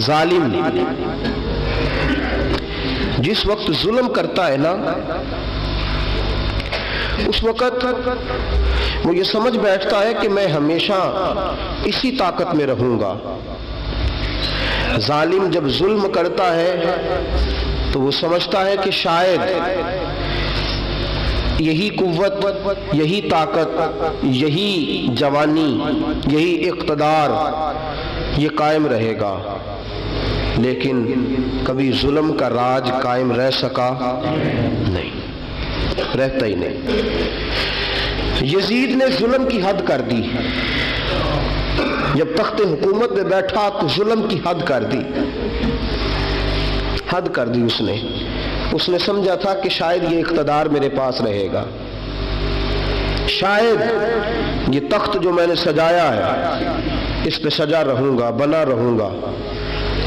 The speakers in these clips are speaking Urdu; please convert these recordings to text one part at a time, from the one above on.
ظالم جس وقت ظلم کرتا ہے نا، اس وقت وہ یہ سمجھ بیٹھتا ہے کہ میں ہمیشہ اسی طاقت میں رہوں گا۔ ظالم جب ظلم کرتا ہے تو وہ سمجھتا ہے کہ شاید یہی قوت، یہی طاقت، یہی جوانی، یہی اقتدار یہ قائم رہے گا، لیکن کبھی ظلم کا راج قائم رہ سکا نہیں، رہتا ہی نہیں۔ یزید نے ظلم کی حد کر دی، جب تخت حکومت میں بیٹھا تو ظلم کی حد کر دی، حد کر دی اس نے سمجھا تھا کہ شاید یہ اقتدار میرے پاس رہے گا، شاید یہ تخت جو میں نے سجایا ہے اس پہ سجا رہوں گا، بنا رہوں گا،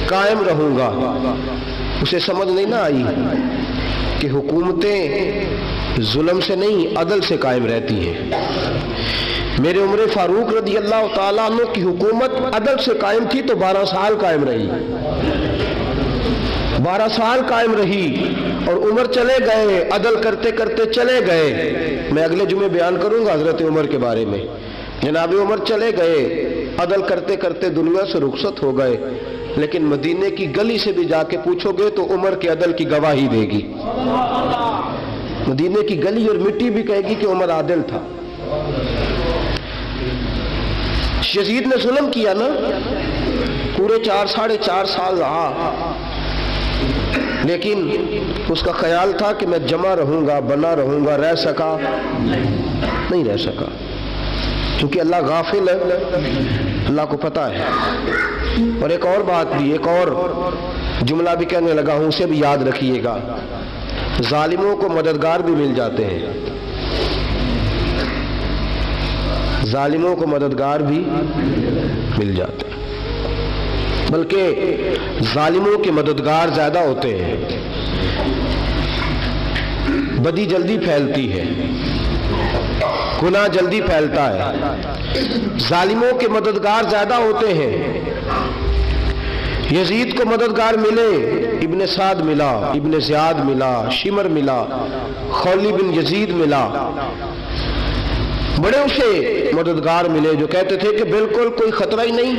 قائم رہوں گا۔ اسے سمجھ نہیں نہ آئی کہ حکومتیں ظلم سے نہیں عدل سے قائم رہتی ہیں۔ میرے عمر فاروق رضی اللہ تعالیٰ عنہ کی حکومت عدل سے قائم تھی تو 12 سال قائم رہی، 12 سال قائم رہی، اور عمر چلے گئے، عدل کرتے کرتے چلے گئے۔ میں اگلے جمعے بیان کروں گا حضرت عمر کے بارے میں۔ جناب عمر چلے گئے، عدل کرتے کرتے دنیا سے رخصت ہو گئے، لیکن مدینے کی گلی سے بھی جا کے پوچھو گے تو عمر کے عدل کی گواہی دے گی۔ مدینے کی گلی اور مٹی بھی کہے گی کہ عمر عادل تھا۔ یزید نے ظلم کیا نا، پورے 4.5 سال رہا، لیکن اس کا خیال تھا کہ میں جمع رہوں گا، بنا رہوں گا، رہ سکا نہیں، رہ سکا، کیونکہ اللہ غافل ہے، اللہ کو پتہ ہے۔ اور ایک اور بات بھی، ایک اور جملہ بھی کہنے لگا ہوں، اسے بھی یاد رکھیے گا، ظالموں کو مددگار بھی مل جاتے ہیں، ظالموں کو مددگار بھی مل جاتے ہیں، بلکہ ظالموں کے مددگار زیادہ ہوتے ہیں، بدی جلدی پھیلتی ہے، گناہ جلدی پھیلتا ہے، ظالموں کے مددگار زیادہ ہوتے ہیں۔ یزید کو مددگار ملے، ابن سعد ملا، ابن زیاد ملا، شمر ملا، خولی بن یزید ملا، بڑے اسے مددگار ملے جو کہتے تھے کہ بالکل کوئی خطرہ ہی نہیں،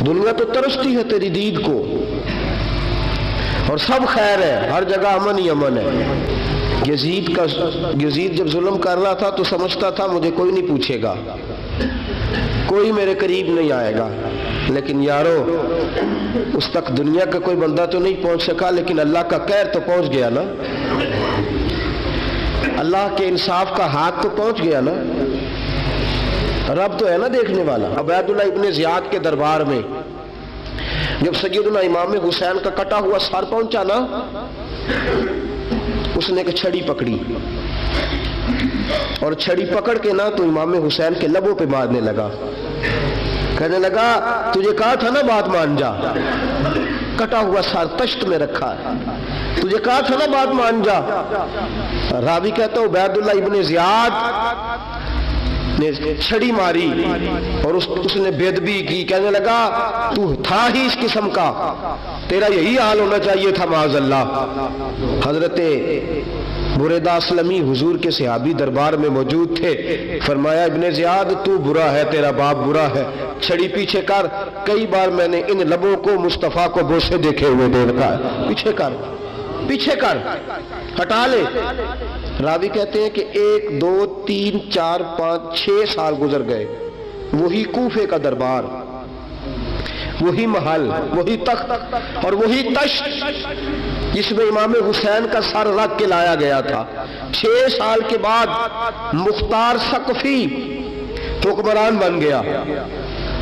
دنیا تو ترستی ہے تیری دید کو، اور سب خیر ہے، ہر جگہ امن ہی امن ہے۔ یزید جب ظلم کر رہا تھا تو سمجھتا تھا مجھے کوئی نہیں پوچھے گا، کوئی میرے قریب نہیں آئے گا، لیکن یارو اس تک دنیا کا کوئی بندہ تو نہیں پہنچ سکا، لیکن اللہ کا قہر تو پہنچ گیا نا، اللہ کے انصاف کا ہاتھ تو پہنچ گیا نا، رب تو ہے نا دیکھنے والا۔ عبیداللہ ابن زیاد کے دربار میں جب سیدنا امام حسین کا کٹا ہوا سر پہنچا نا، اس نے ایک چھڑی پکڑی، اور چھڑی پکڑ کے نا تو امام حسین کے لبوں پہ مارنے لگا، کہنے لگا تجھے کہا تھا نا بات مان جا، کٹا ہوا سر تشت میں رکھا ہے، تجھے کہا تھا نا بات مان جا۔ راوی کہتا ہے عبیداللہ ابن زیاد نے چھڑی ماری اور اس نے بے ادبی کی، کہنے لگا تو تھا ہی اس قسم کا، تیرا یہی حال ہونا چاہیے تھا معاذ اللہ۔ حضرت بریدہ اسلمی حضور کے صحابی دربار میں موجود تھے، فرمایا ابن زیاد تو برا ہے، تیرا باپ برا ہے، چھڑی پیچھے کر۔ کئی بار میں نے ان لبوں کو مصطفیٰ کو بوسے دیکھے ہوئے دیکھا ہے، پیچھے کر، پیچھے کر، ہٹا لے۔ راوی کہتے ہیں کہ 1 2 3 4 5 6 سال گزر گئے، وہی کوفے کا دربار، وہی محل، وہی تخت اور وہی تشت جس میں امام حسین کا سر رکھ کے لایا گیا تھا۔ 6 سال کے بعد مختار ثقفی حکمران بن گیا۔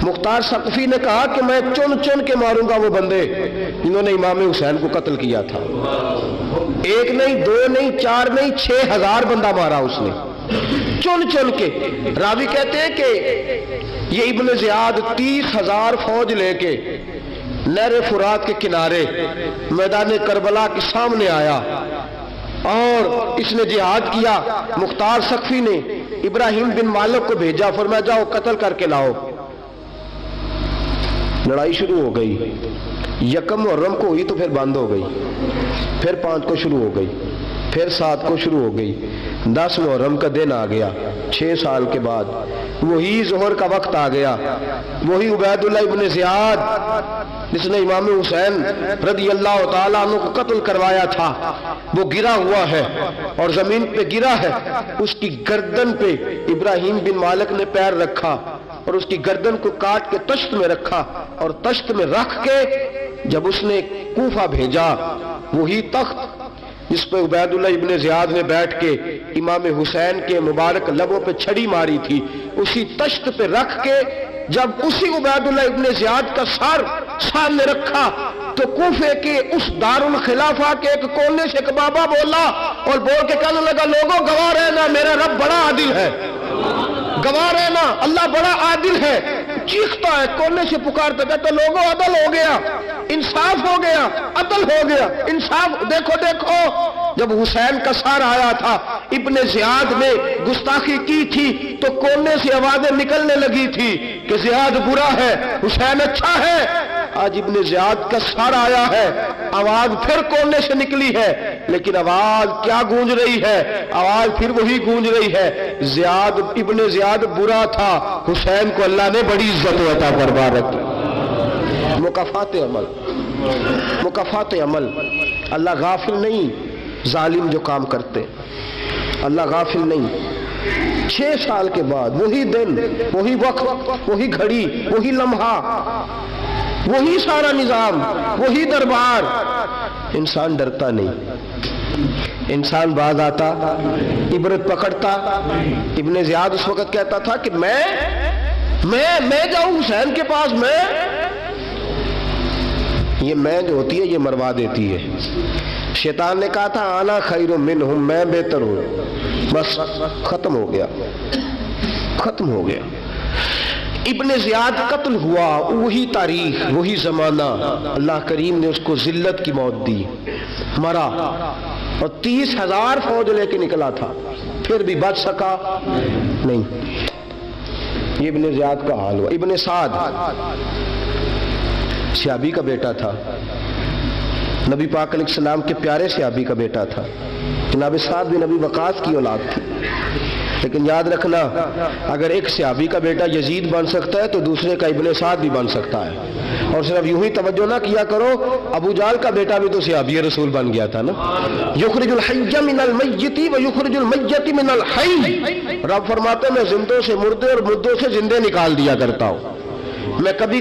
مختار ثقفی نے کہا کہ میں چن چن کے ماروں گا وہ بندے جنہوں نے امام حسین کو قتل کیا تھا۔ 1 نہیں 2 نہیں 4 نہیں 6000 بندہ مارا اس نے، چن چن کے۔ راوی کہتے ہیں کہ یہ ابن زیاد 30,000 فوج لے کے نہر فرات کے کنارے میدان کربلا کے سامنے آیا اور اس نے جہاد کیا۔ مختار ثقفی نے ابراہیم بن مالک کو بھیجا، فرمایا جاؤ قتل کر کے لاؤ۔ لڑائی شروع ہو گئی، یکم محرم کو ہوئی تو پھر بند ہو گئی، پھر 5 کو شروع ہو گئی، پھر 7 کو شروع ہو گئی، 10 محرم کا دن آ گیا 6 سال کے بعد، وہی ظہر کا وقت آ گیا، وہی عبید اللہ ابن زیاد جس نے امام حسین رضی اللہ تعالیٰ عنہ کو قتل کروایا تھا، وہ گرا ہوا ہے اور زمین پہ گرا ہے، اس کی گردن پہ ابراہیم بن مالک نے پیر رکھا اور اس کی گردن کو کاٹ کے تشت میں رکھا، اور تشت میں رکھ کے جب اس نے کوفہ بھیجا، وہی تخت جس پہ عبید اللہ ابن زیاد نے بیٹھ کے امام حسین کے مبارک لبوں پہ چھڑی ماری تھی، اسی تشت پہ رکھ کے جب اسی عبید اللہ ابن زیاد کا سر سامنے رکھا تو کوفے کے اس دارالخلافہ کے ایک کونے سے ایک بابا بولا اور بول کے کہنے لگا، لوگوں گواہ رہنا میرا رب بڑا عادل ہے، گواہ رہنا اللہ بڑا عادل ہے۔ چیختا ہے، کونے سے پکارتا، کہتا لوگوں عدل ہو گیا، انصاف ہو گیا، عدل ہو گیا، انصاف، دیکھو دیکھو۔ جب حسین کا سار آیا تھا، ابن زیاد نے گستاخی کی تھی تو کونے سے آوازیں نکلنے لگی تھی کہ زیاد برا ہے، حسین اچھا ہے۔ آج ابن زیاد کا سار آیا ہے، آواز پھر کونے سے نکلی ہے، لیکن آواز کیا گونج رہی ہے؟ آواز پھر وہی گونج رہی ہے، زیاد ابن زیاد برا تھا، حسین کو اللہ نے بڑی عزت عطا فرما رکھی۔ مکافات عمل، مکافات عمل، اللہ غافل نہیں ظالم جو کام کرتے، اللہ غافل نہیں۔ 6 سال کے بعد وہی دن، وہی وقت، وہی گھڑی، وہی لمحہ، وہی سارا نظام، وہی دربار، انسان ڈرتا نہیں، انسان باز آتا، عبرت پکڑتا۔ ابن زیاد اس وقت کہتا تھا کہ میں جاؤں حسین کے پاس، یہ میں جو ہوتی ہے یہ مروا دیتی ہے۔ شیطان نے کہا تھا آنا خیر منہم، میں بہتر ہوں، بس ختم ہو گیا، ختم ہو گیا۔ ابن زیاد قتل ہوا، وہی تاریخ، وہی زمانہ، اللہ کریم نے اس کو ذلت کی موت دی، مرا، اور 30,000 فوج لے کے نکلا تھا، پھر بھی بچ سکا نہیں۔ یہ ابن زیاد کا حال ہوا۔ ابن سعد صحابی کا بیٹا تھا، نبی پاک علیہ السلام کے پیارے صحابی کا بیٹا تھا، جناب سعد بن ابی وقاص کی اولاد تھی، لیکن یاد رکھنا اگر ایک صحابی کا بیٹا یزید بن سکتا ہے تو دوسرے کا ابن سعد بھی بن سکتا ہے۔ اور صرف یوں ہی توجہ نہ کیا کرو، ابو جہل کا بیٹا بھی تو صحابی رسول بن گیا تھا نا، یخرج الحی من المیت ویخرج المیت من الحی، رب فرماتے میں زندوں سے مردے اور مردوں سے زندے نکال دیا کرتا ہوں۔ میں کبھی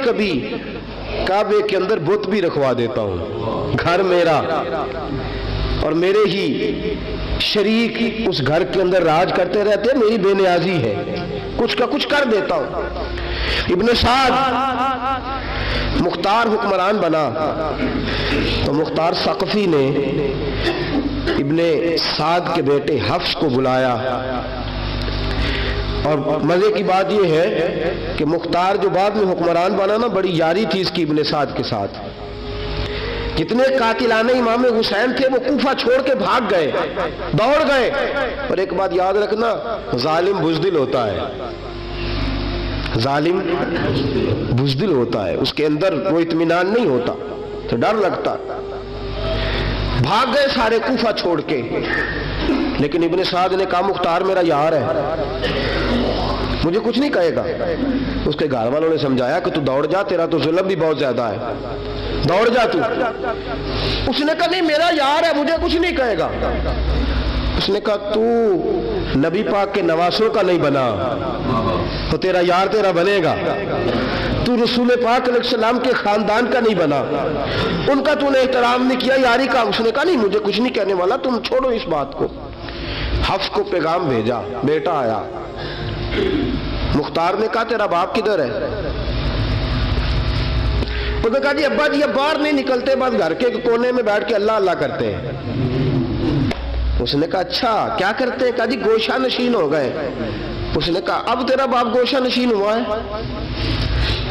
کبھی کعبے کے اندر بت بھی رکھوا دیتا ہوں، گھر میرا اور میرے ہی شریک اس گھر کے اندر راج کرتے رہتے، میری بے نیازی ہے، کچھ کا کچھ کر دیتا ہوں۔ ابن سعد مختار حکمران بنا تو مختار ثقفی نے ابن سعد کے بیٹے حفص کو بلایا، اور مزے کی بات یہ ہے کہ مختار جو بعد میں حکمران بنا نا، بڑی یاری تھی اس کی ابن سعد کے ساتھ۔ جتنے قاتلان امام حسین تھے وہ کوفہ چھوڑ کے بھاگ گئے، دوڑ گئے۔ اور ایک بات یاد رکھنا، ظالم بزدل ہوتا ہے، ظالم بزدل ہوتا ہے، اس کے اندر وہ اطمینان نہیں ہوتا، تو ڈر لگتا۔ بھاگ گئے سارے کوفہ چھوڑ کے، لیکن ابن سعد نے کہا مختار میرا یار ہے، مجھے کچھ نہیں کہے گا۔ اس کے گھر والوں نے سمجھایا کہ تو دوڑ جا، تیرا تو ظلم بھی بہت زیادہ ہے، دوڑ جا تو۔ اس نے کہا نہیں میرا یار ہے، مجھے کچھ نہیں کہے گا۔ اس نے کہا تو نبی پاک کے نواسوں کا نہیں بنا تو تیرا یار تیرا بنے گا، تو رسول پاک علیہ السلام کے خاندان کا نہیں بنا، ان کا تو نے احترام نہیں کیا، یاری کا۔ اس نے کہا نہیں مجھے کچھ نہیں کہنے والا، تم چھوڑو اس بات کو۔ حفص کو پیغام بھیجا، بیٹا آیا، مختار نے کہا تیرا باپ کدھر ہے؟ اس نے کہا جی ابا جی اب باہر نہیں نکلتے، بس گھر کے کونے میں بیٹھ کے اللہ اللہ کرتے ہیں۔ اس نے کہا اچھا کیا کرتے ہیں؟ کہا جی گوشہ نشین ہو گئے۔ اس نے کہا اب تیرا باپ گوشہ نشین ہوا ہے؟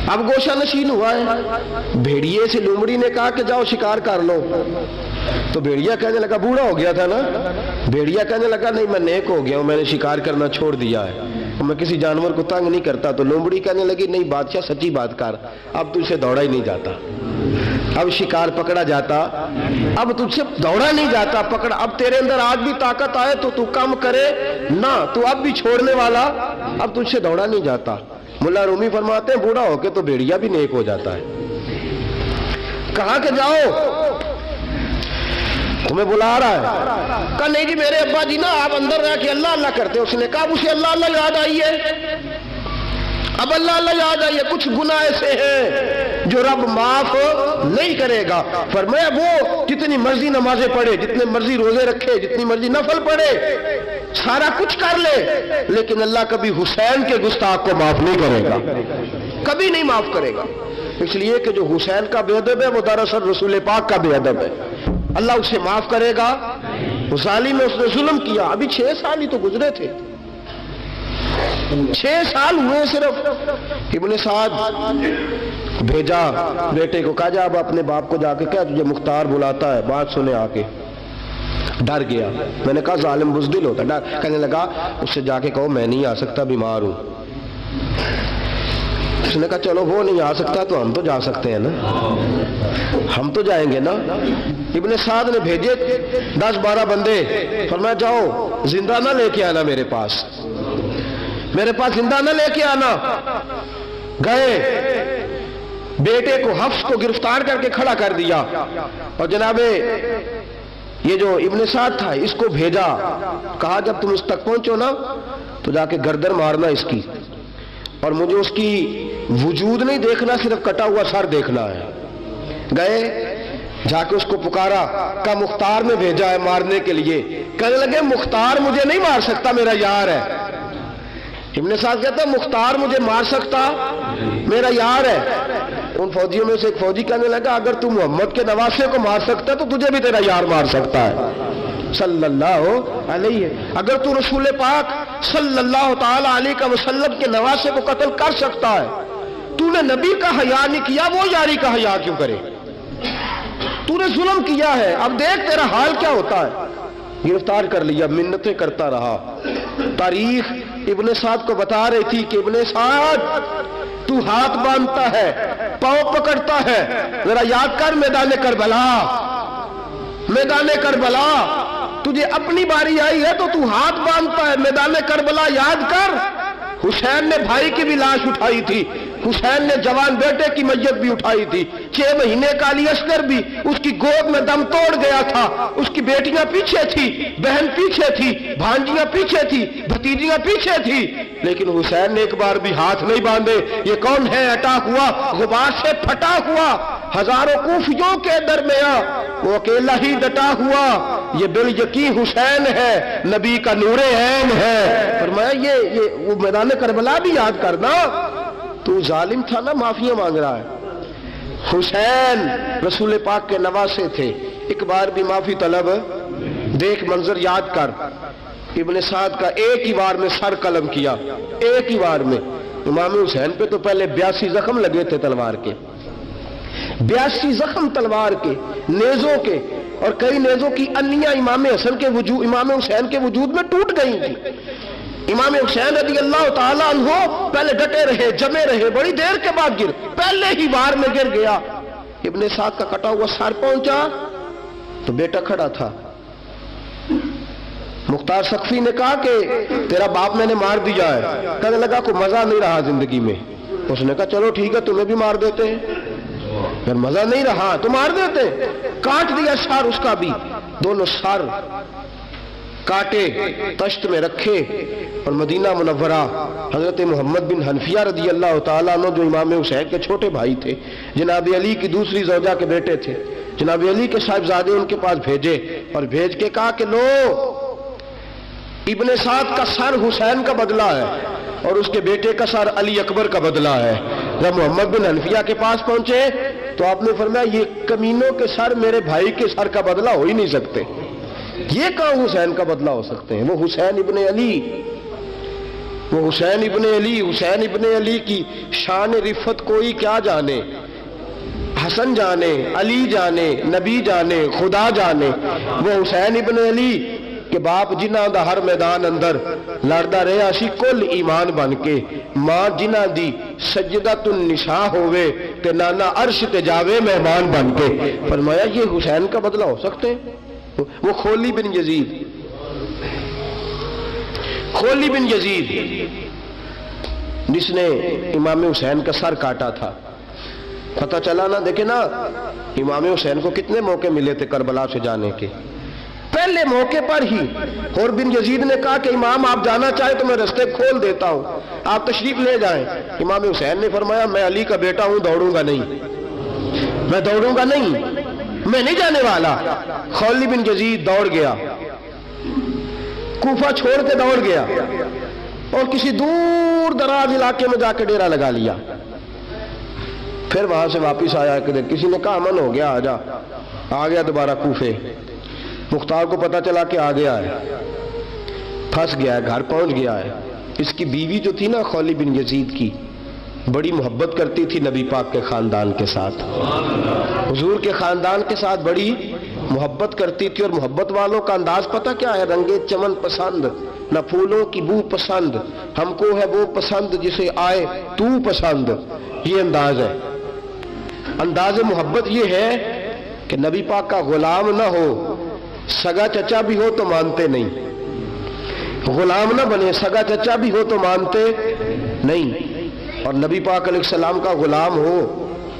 اب گوشہ نشین ہوا ہے؟ بھیڑیے سے لومڑی نے کہا کہ جاؤ شکار کر لو، تو بھیڑیا کہنے لگا بوڑھا ہو گیا تھا نا، بھیڑیا کہنے لگا نہیں میں نیک ہو گیا ہوں، میں نے شکار کرنا چھوڑ دیا ہے۔ میں کسی جانور کو تنگ نہیں کرتا، تو لومڑی کہنے لگی نہیں بادشاہ سچی بات کر، اب تجھ سے دوڑا ہی نہیں جاتا، اب شکار پکڑا جاتا، اب تجھ سے دوڑا نہیں جاتا پکڑا، اب تیرے اندر آج بھی طاقت آئے تو کم کرے نہ، تو اب بھی چھوڑنے والا، اب تجھ سے دوڑا نہیں جاتا۔ ملا رومی فرماتے ہیں بوڑھا ہو کے تو بھیڑیا بھی نیک ہو جاتا ہے۔ کہا کہ جاؤ تمہیں بلا رہا ہے، کہا نہیں جی میرے ابا جی نا آپ اندر رہ کے اللہ اللہ کرتے، اس نے کہا اسے اللہ اللہ یاد آئی ہے، اب اللہ اللہ یاد آئی ہے، کچھ گناہ ایسے ہیں جو رب معاف نہیں کرے گا۔ فرمایا وہ جتنی مرضی نمازیں پڑھے، جتنے مرضی روزے رکھے، جتنی مرضی نفل پڑھے، سارا کچھ کر لے، لیکن اللہ کبھی حسین کے گستاخ کو معاف نہیں کرے گا، کبھی نہیں معاف کرے گا، اس لیے کہ جو حسین کا بے ادب ہے وہ دراصل رسول پاک کا بے ادب ہے، اللہ اسے معاف کرے گا؟ ظالم میں اس نے ظلم کیا، ابھی 6 سال ہی تو گزرے تھے، 6 سال ہوئے صرف۔ ابن سعد بھیجا بیٹے کو، کہا جا اب اپنے باپ کو جا کے کہا تجھے مختار بلاتا ہے، بات سنے آ کے۔ ڈر گیا، میں نے کہا ظالم بزدل ہوتا ہے، کہنے لگا اس سے جا کے کہو میں نہیں آ سکتا، بیمار ہوں۔ اس نے کہا چلو وہ نہیں آ سکتا تو ہم تو جا سکتے ہیں نا، ہم تو جائیں گے نا۔ ابن سعد نے بھیجے 10-12 بندے، فرمایا جاؤ زندہ نہ لے کے آنا میرے پاس، میرے پاس زندہ نہ لے کے آنا۔ گئے، بیٹے کو حفص کو گرفتار کر کے کھڑا کر دیا، اور جناب یہ جو ابن سعد تھا اس کو بھیجا، کہا جب تم اس تک پہنچو نا تو جا کے گردن مارنا اس کی، اور مجھے اس کی وجود نہیں دیکھنا، صرف کٹا ہوا سر دیکھنا ہے۔ گئے، جا کے اس کو پکارا، کہا مختار نے بھیجا ہے مارنے کے لیے۔ کہنے لگے مختار مجھے نہیں مار سکتا، میرا یار ہے۔ ابن سعد کہتا ہے مختار مجھے مار سکتا، میرا یار ہے۔ ان فوجیوں میں سے ایک فوجی کہنے لگا اگر تو محمد کے نواسے کو مار سکتا تو تجھے بھی تیرا یار مار سکتا ہے صلی اللہ علیہ، اگر تو رسول پاک صلی اللہ تعالی علیہ وسلم کے نواسے کو قتل کر سکتا ہے، تو نے نبی کا حیا نہیں کیا، وہ یاری کا حیا کیوں کرے؟ تو نے ظلم کیا ہے، اب دیکھ تیرا حال کیا ہوتا ہے۔ گرفتار کر لیا، منتیں کرتا رہا۔ تاریخ ابن سعد کو بتا رہی تھی کہ ابن سعد تو ہاتھ باندھتا ہے، پاؤں پکڑتا ہے، ذرا یاد کر میدان کربلا، میدان کربلا تجھے اپنی باری آئی ہے تو تو ہاتھ باندھتا ہے، میدان کربلا یاد کر۔ حسین نے بھائی کی بھی لاش اٹھائی تھی، حسین نے جوان بیٹے کی میت بھی اٹھائی تھی، 6 مہینے کا علی اصغر بھی اس کی گود میں دم توڑ گیا تھا، اس کی بیٹیاں پیچھے تھی، بہن پیچھے تھی، بھانجیاں پیچھے تھی، بھتیجیاں پیچھے تھی، لیکن حسین نے ایک بار بھی ہاتھ نہیں باندھے۔ یہ کون ہے اٹا ہوا، غبار سے پھٹا ہوا، ہزاروں کوفیوں کے درمیان وہ اکیلا ہی ڈٹا ہوا، یہ بالیقین حسین ہے، نبی کا نور عین ہے۔ فرمایا یہ وہ میدان کربلا بھی یاد کرنا، تو ظالم تھا نا، معافیاں مانگ رہا ہے۔ حسین رسول پاک کے نواسے تھے، ایک بار بھی معافی طلب، دیکھ منظر یاد کر۔ ابن سعد کا ایک ہی بار میں سر قلم کیا، ایک ہی بار میں۔ امام حسین پہ تو پہلے 82 زخم لگے تھے تلوار کے، 82 زخم تلوار کے، نیزوں کے، اور کئی نیزوں کی انیاں امام حسین کے وجود میں ٹوٹ گئی تھی۔ امام حسین رضی اللہ تعالیٰ عنہ پہلے ڈٹے رہے، جمے رہے، بڑی دیر کے بعد گر، پہلے ہی بار میں گر گیا۔ ابن سعد کا کٹا ہوا سر پہنچا تو بیٹا کھڑا تھا۔ مختار سقفی نے کہا کہ تیرا باپ میں نے مار دیا ہے۔ کہنے لگا کوئی مزہ نہیں رہا زندگی میں۔ اس نے کہا چلو ٹھیک ہے تمہیں بھی مار دیتے ہیں، اگر مزہ نہیں رہا تو مار دیتے۔ کاٹ دیا سر اس کا بھی، دونوں سر کاٹے، تشت میں رکھے، اور مدینہ منورہ حضرت محمد بن حنفیہ رضی اللہ تعالیٰ عنہ جو امام حسین کے چھوٹے بھائی تھے، جناب علی کی دوسری زوجہ کے بیٹے تھے، جناب علی کے صاحبزادے ان کے پاس بھیجے، اور بھیج کے کہا کہ لو ابن سعد کا سر حسین کا بدلہ ہے اور اس کے بیٹے کا سر علی اکبر کا بدلہ ہے۔ جب محمد بن حنفیہ کے پاس پہنچے تو آپ نے فرمایا یہ کمینوں کے سر میرے بھائی کے سر کا بدلہ ہو ہی نہیں سکتے، یہ کہاں حسین کا بدلہ ہو سکتے ہیں؟ وہ حسین ابن علی، وہ حسین ابن علی، حسین ابن علی کی شان رفت کوئی کیا جانے، حسن جانے، علی جانے، نبی جانے، خدا جانے۔ وہ حسین ابن علی کہ باپ جنہاں دا ہر میدان اندر لڑدا رہیا سی کل ایمان بن کے، ماں جنہاں دی سجدۃ النساء ہوئے تے نانا عرش تے جاوے مہمان بن کے۔ فرمایا یہ حسین کا بدلہ ہو سکتے ہیں؟ وہ خولی بن یزید، خولی بن یزید جس نے امام حسین کا سر کاٹا تھا، پتہ چلا نا، دیکھیں نا امام حسین کو کتنے موقع ملے تھے کربلا سے جانے کے، پہلے موقع پر ہی اور بن یزید نے کہا کہ امام آپ جانا چاہے تو میں رستے کھول دیتا ہوں، آپ تشریف لے جائیں۔ امام حسین نے فرمایا میں علی کا بیٹا ہوں، دوڑوں گا نہیں، میں دوڑوں گا نہیں، میں نہیں جانے والا۔ خولی بن یزید دوڑ گیا، کوفہ چھوڑ کے دوڑ گیا اور کسی دور دراز علاقے میں جا کے ڈیرا لگا لیا۔ پھر وہاں سے واپس آیا کہ کسی نے کہا امن ہو گیا، آجا، آ گیا دوبارہ کوفے۔ مختار کو پتا چلا کہ آ گیا ہے، پھنس گیا ہے، گھر پہنچ گیا ہے۔ اس کی بیوی جو تھی نا خولی بن یزید کی، بڑی محبت کرتی تھی نبی پاک کے خاندان کے ساتھ، حضور کے خاندان کے ساتھ بڑی محبت کرتی تھی، اور محبت والوں کا انداز پتہ کیا ہے؟ رنگے چمن پسند، نہ پھولوں کی بو پسند، ہم کو ہے وہ پسند جسے آئے تو پسند۔ یہ انداز ہے، انداز محبت یہ ہے کہ نبی پاک کا غلام نہ ہو، سگا چچا بھی ہو تو مانتے نہیں، غلام نہ بنے، سگا چچا بھی ہو تو مانتے نہیں، اور نبی پاک علیہ السلام کا غلام ہو،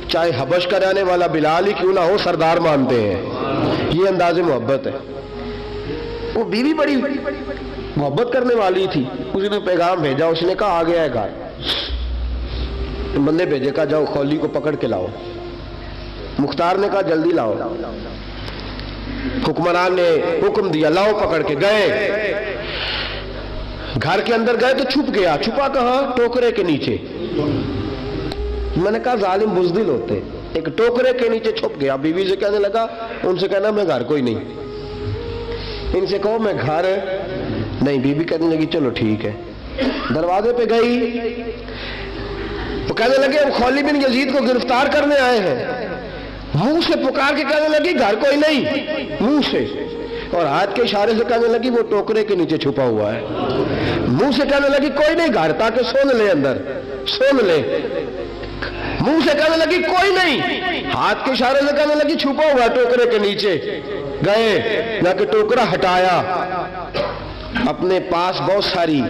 چاہے حبش کا رہنے والا بلال ہی کیوں نہ ہو، سردار مانتے ہیں۔ یہ انداز محبت ہے۔ وہ بیوی بڑی محبت کرنے والی تھی، اس نے پیغام بھیجا، اس نے کہا آ گیا ہے گھر، بندے بھیجے، کہا جاؤ خولی کو پکڑ کے لاؤ۔ مختار نے کہا جلدی لاؤ، حکمران نے حکم دیا لاؤ، پکڑ کے گئے، گھر کے اندر گئے تو چھپ گیا۔ چھپا کہاں؟ ٹوکرے کے نیچے۔ میں نے کہا ظالم بزدل ہوتے، ایک ٹوکرے کے نیچے چھپ گیا۔ بیوی سے کہنے لگا، ان سے کہنا میں گھر کوئی نہیں، ان سے کہو میں گھر نہیں۔ بیوی کہنے لگی چلو ٹھیک ہے۔ دروازے پہ گئی، وہ کہنے لگے ہم خولی بن یزید کو گرفتار کرنے آئے ہیں۔ منہ سے پکار کے کہنے لگی گھر کوئی نہیں، منہ سے، اور ہاتھ کے اشارے سے کہنے لگی وہ ٹوکرے کے نیچے چھپا ہوا ہے۔ منہ سے کہنے لگی کوئی نہیں گھر، تاکہ سن لے، اندر سن لے۔ منہ سے کہنے لگی کوئی نہیں، ہاتھ کے اشارے سے کہنے لگی چھپا ہوا ہے ٹوکرے کے نیچے۔ گئے، جا کے ٹوکرا ہٹایا، اپنے پاس بہت ساری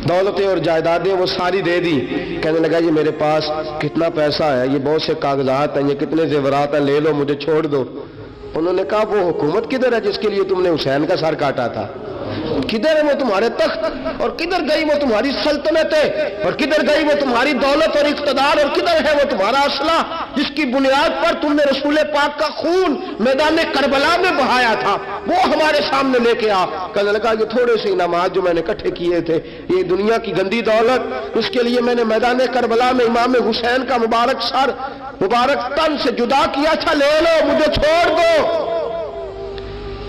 دولتیں اور جائیدادیں وہ ساری دے دی۔ کہنے لگا یہ میرے پاس کتنا پیسہ ہے، یہ بہت سے کاغذات ہیں، یہ کتنے زیورات ہیں، لے لو، مجھے چھوڑ دو۔ انہوں نے کہا وہ حکومت کدھر ہے جس کے لیے تم نے حسین کا سر کاٹا تھا؟ کدھر ہے وہ تمہارے تخت، اور کدھر گئی وہ تمہاری سلطنتیں، اور کدھر گئی وہ تمہاری دولت اور اقتدار، اور کدھر ہے وہ تمہارا اسلحہ جس کی بنیاد پر تم نے رسول پاک کا خون میدان کربلا میں بہایا تھا؟ وہ ہمارے سامنے لے کے آ۔ کہنے لگا یہ تھوڑے سے انعامات جو میں نے اکٹھے کیے تھے، یہ دنیا کی گندی دولت، اس کے لیے میں نے میدان کربلا میں امام حسین کا مبارک سر مبارک تن سے جدا کیا تھا، لے لو، مجھے چھوڑ دو۔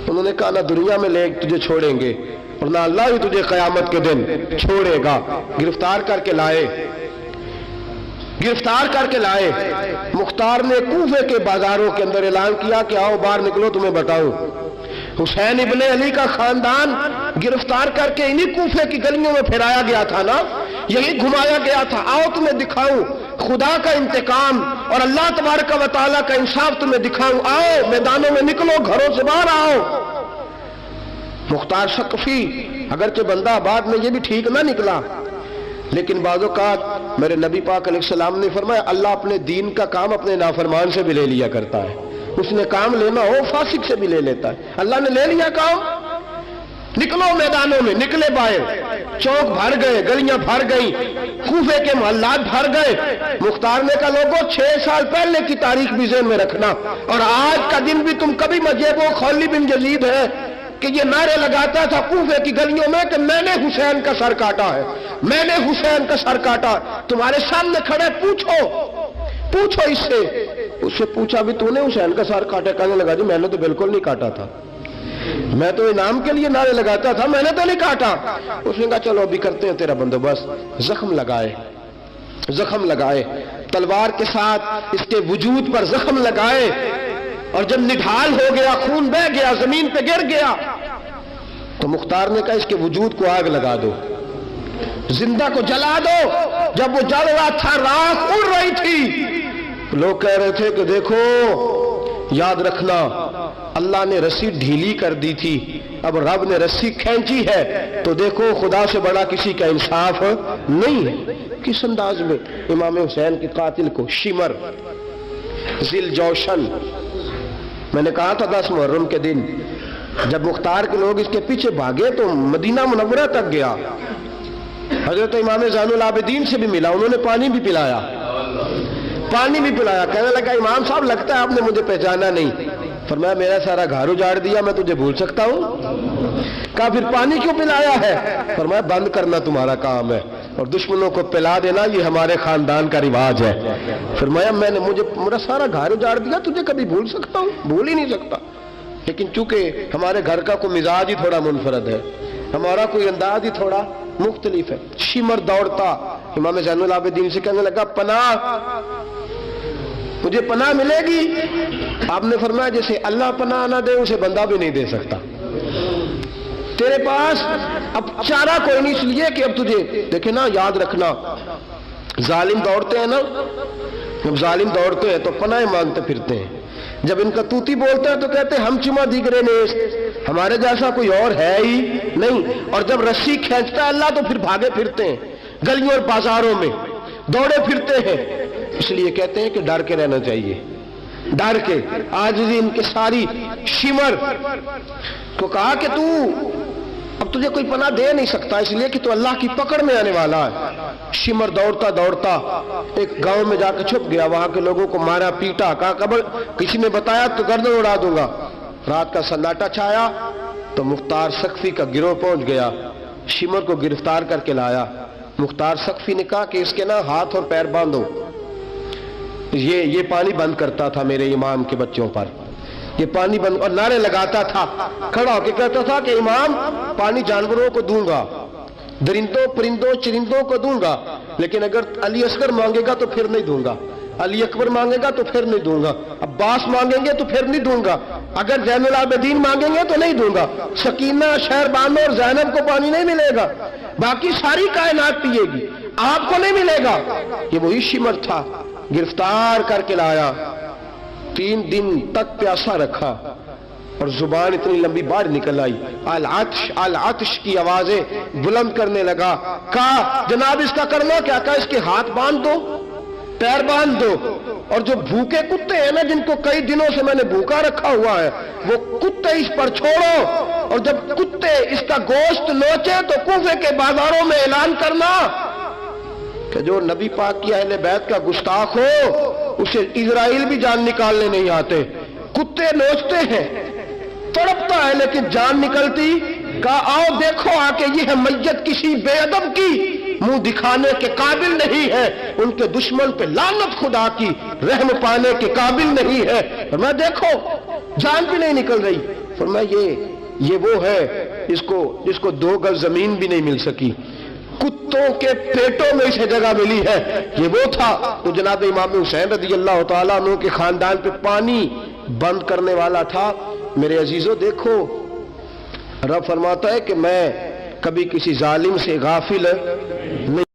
انہوں نے کہا نہ دنیا میں لے تجھے چھوڑیں گے، اور نہ اللہ ہی تجھے قیامت کے دن چھوڑے گا۔ گرفتار کر کے لائے، گرفتار کر کے لائے۔ مختار نے کوفے کے بازاروں کے اندر اعلان کیا کہ آؤ باہر نکلو، تمہیں بتاؤں حسین ابن علی کا خاندان گرفتار کر کے انہی کوفے کی گلیوں میں پھرایا گیا تھا نا، یہی گھمایا گیا تھا، آؤ تمہیں دکھاؤں خدا کا انتقام اور اللہ تبارک و تعالیٰ کا انصاف تمہیں دکھاؤں، آؤ میدانوں میں نکلو، گھروں سے باہر آؤ۔ مختار ثقفی اگرچہ بندہ آباد میں یہ بھی ٹھیک نہ نکلا، لیکن بعض اوقات میرے نبی پاک علیہ السلام نے فرمایا اللہ اپنے دین کا کام اپنے نافرمان سے بھی لے لیا کرتا ہے، اس نے کام لینا ہو فاسق سے بھی لے لیتا ہے۔ اللہ نے لے لیا کام، نکلو میدانوں میں، نکلے باہر، چوک بھر گئے، گلیاں بھر گئیں، کوفے کے محلات بھر گئے۔ مختار نے کہا لوگوں 6 سال پہلے کی تاریخ بھی ذہن میں رکھنا، اور آج کا دن بھی تم کبھی مجھے وہ خولی بن یزید ہے کہ یہ نعرے لگاتا تھا کوفے کی گلیوں میں کہ میں نے حسین کا سر کاٹا ہے، میں نے حسین کا سر کاٹا۔ تمہارے سامنے کھڑے، پوچھو اس سے پوچھا بھی تو نے حسین کا سر کاٹا؟ کہنے لگا جی میں نے تو بالکل نہیں کاٹا تھا، میں تو انعام کے لیے نعرے لگاتا تھا، میں نے تو نہیں کاٹا۔ اس نے کہا چلو ابھی کرتے ہیں تیرا بندوبست۔ زخم لگائے تلوار کے ساتھ، اس کے وجود پر زخم لگائے، اور جب نڈھال ہو گیا، خون بہہ گیا، زمین پہ گر گیا، تو مختار نے کہا اس کے وجود کو آگ لگا دو، زندہ کو جلا دو۔ جب وہ جل رہا تھا راکھ اڑ رہی تھی، لوگ کہہ رہے تھے کہ دیکھو یاد رکھنا اللہ نے رسی ڈھیلی کر دی تھی، اب رب نے رسی کھینچی ہے، تو دیکھو خدا سے بڑا کسی کا انصاف نہیں ہے۔ کس انداز میں امام حسین کے قاتل کو شمر ذل جوشن، میں نے کہا تھا 10 محرم کے دن جب مختار کے لوگ اس کے پیچھے بھاگے تو مدینہ منورہ تک گیا، حضرت امام زین العابدین سے بھی ملا، انہوں نے پانی بھی پلایا، کہنے لگا امام صاحب لگتا ہے آپ نے مجھے پہچانا نہیں۔ فرمایا میرا سارا گھر اجاڑ دیا، میں تجھے بھول سکتا ہوں؟ کہا پھر پانی کیوں پلایا ہے؟ فرمایا بند کرنا تمہارا کام ہے اور دشمنوں کو پلا دینا یہ ہمارے خاندان کا رواج ہے۔ فرمایا مجھے میرا سارا گھر اجاڑ دیا، تجھے کبھی بھول سکتا ہوں؟ بھول ہی نہیں سکتا، لیکن چونکہ ہمارے گھر کا کوئی مزاج ہی تھوڑا منفرد ہے، ہمارا کوئی انداز ہی تھوڑا مختلف ہے۔ شمر دوڑتا امام زین العابدین سے کہنے لگا پناہ، مجھے پناہ ملے گی؟ آپ نے فرمایا جسے اللہ پناہ نہ دے اسے بندہ بھی نہیں دے سکتا، تیرے پاس اب چارہ کوئی نہیں، اس لیے کہ اب تجھے دیکھے نا، یاد رکھنا ظالم دوڑتے ہیں نا، جب ظالم دوڑتے ہیں تو پناہ مانگتے پھرتے ہیں، جب ان کا توتی بولتا ہے تو کہتے ہیں ہم چما دیگرے نیست، ہمارے جیسا کوئی اور ہے ہی نہیں، اور جب رسی کھینچتا ہے اللہ تو پھر بھاگے پھرتے ہیں گلیوں اور بازاروں میں، دوڑے پھرتے ہیں۔ اس لیے کہتے ہیں کہ ڈر کے رہنا چاہیے، ڈر کے۔ عاجزی ان کے ساری شمر کو کہا کہ تو اب تجھے کوئی پناہ دے نہیں سکتا، اس لیے کہ تو اللہ کی پکڑ میں آنے والا ہے۔ شمر دوڑتا دوڑتا ایک گاؤں میں جا کے چھپ گیا، وہاں کے لوگوں کو مارا پیٹا، کہا قبر کسی نے بتایا تو گردن اڑا دوں گا۔ رات کا سناٹا چھایا تو مختار سقفی کا گروہ پہنچ گیا، شمر کو گرفتار کر کے لایا۔ مختار سقفی نے کہا کہ اس کے نا ہاتھ اور پیر باندھو، یہ پانی بند کرتا تھا میرے امام کے بچوں پر، یہ پانی بند، اور نعرے لگاتا تھا، کھڑا ہو کے کہتا تھا کہ امام پانی جانوروں کو دوں گا، درندوں پرندوں چرندوں کو دوں گا، لیکن اگر علی اصغر مانگے گا تو پھر نہیں دوں گا، علی اکبر مانگے گا تو پھر نہیں دوں گا، عباس مانگیں گے تو پھر نہیں دوں گا، اگر زین العابدین مانگیں گے تو نہیں دوں گا، سکینہ شہربانو اور زینب کو پانی نہیں ملے گا، باقی ساری کائنات پیے گی، آپ کو نہیں ملے گا۔ یہ وہی شمر تھا، گرفتار کر کے لایا، 3 دن تک پیاسا رکھا اور زبان اتنی لمبی باہر نکل آئی، العطش العطش کی آوازیں بلند کرنے لگا۔ کہا جناب اس کا کرنا کیا؟ کہا اس کے ہاتھ باندھ دو، پیر باندھ دو، اور جو بھوکے کتے ہیں نا جن کو کئی دنوں سے میں نے بھوکا رکھا ہوا ہے، وہ کتے اس پر چھوڑو، اور جب کتے اس کا گوشت نوچے تو کوفے کے بازاروں میں اعلان کرنا کہ جو نبی پاک کی اہل بیت کا گستاخ ہو اسے اسرائیل بھی جان نکالنے نہیں آتے۔ کتے نوچتے ہیں، تڑپتا ہے لیکن جان نکلتی۔ کہا آؤ دیکھو آ کے یہ ہے میت کسی بے ادب کی، منہ دکھانے کے قابل نہیں ہے، ان کے دشمن پہ لعنت خدا کی، رحم پانے کے قابل نہیں ہے۔ فرمایا دیکھو جان بھی نہیں نکل رہی۔ فرمایا یہ وہ ہے جس کو 2 گز زمین بھی نہیں مل سکی، کتوں کے پیٹوں میں اسے جگہ ملی ہے، یہ وہ تھا۔ تو جناب امام حسین رضی اللہ تعالیٰ عنہ کے خاندان پہ پانی بند کرنے والا تھا۔ میرے عزیزو دیکھو، رب فرماتا ہے کہ میں کبھی کسی ظالم سے غافل نہیں